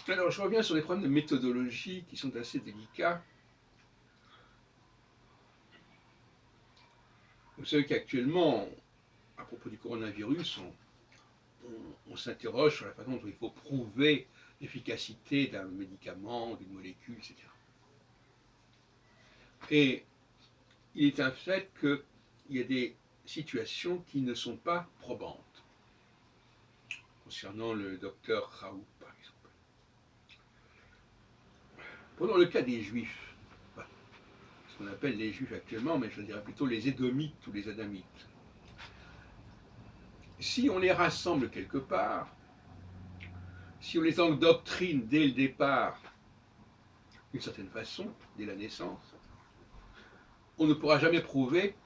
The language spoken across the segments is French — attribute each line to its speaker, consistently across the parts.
Speaker 1: Alors, je reviens sur les problèmes de méthodologie qui sont assez délicats. Vous savez qu'actuellement, à propos du coronavirus, on s'interroge sur la façon dont il faut prouver l'efficacité d'un médicament, d'une molécule, etc. Et il est un fait qu'il y a des situations qui ne sont pas probantes. Concernant le docteur Raoult, par exemple. Prenons le cas des Juifs, enfin, ce qu'on appelle les Juifs actuellement, mais je dirais plutôt les Édomites ou les Adamites. Si on les rassemble quelque part, si on les endoctrine dès le départ, d'une certaine façon, dès la naissance, on ne pourra jamais prouver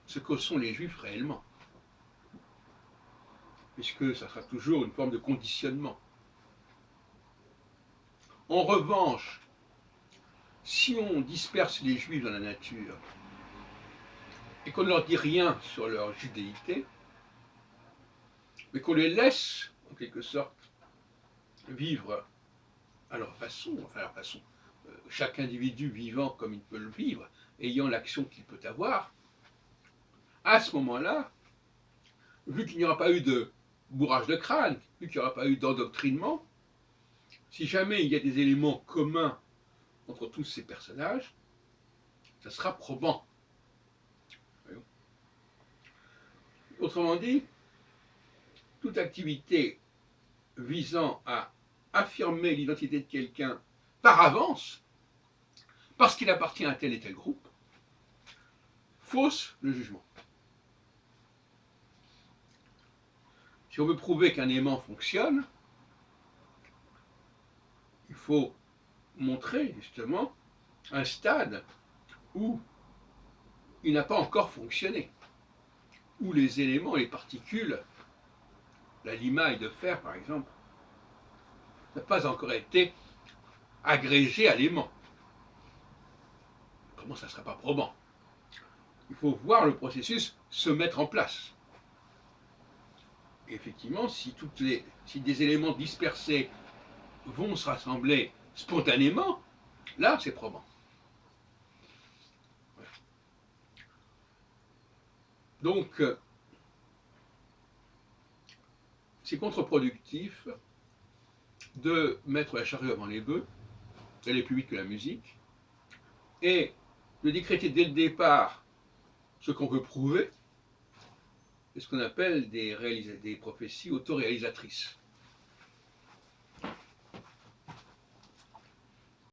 Speaker 1: ce que sont les Juifs réellement, puisque ça sera toujours une forme de conditionnement. En revanche, si on disperse les Juifs dans la nature et qu'on ne leur dit rien sur leur judéité, mais qu'on les laisse, en quelque sorte, vivre à leur façon, enfin à leur façon, chaque individu vivant comme il peut le vivre, ayant l'action qu'il peut avoir, à ce moment-là, vu qu'il n'y aura pas eu de bourrage de crâne, vu qu'il n'y aura pas eu d'endoctrinement, si jamais il y a des éléments communs entre tous ces personnages, ça sera probant. Autrement dit, toute activité visant à affirmer l'identité de quelqu'un par avance, parce qu'il appartient à tel et tel groupe, fausse le jugement. Si on veut prouver qu'un aimant fonctionne, il faut montrer justement un stade où il n'a pas encore fonctionné, où les éléments, les particules, la limaille de fer par exemple, n'a pas encore été agrégée à l'aimant. Comment ça ne sera pas probant? Il faut voir le processus se mettre en place. Et effectivement, si des éléments dispersés vont se rassembler spontanément, là c'est probant. Donc, c'est contre-productif de mettre la charrue avant les bœufs, d'aller plus vite que la musique, et de décréter dès le départ ce qu'on veut prouver, c'est ce qu'on appelle des prophéties autoréalisatrices.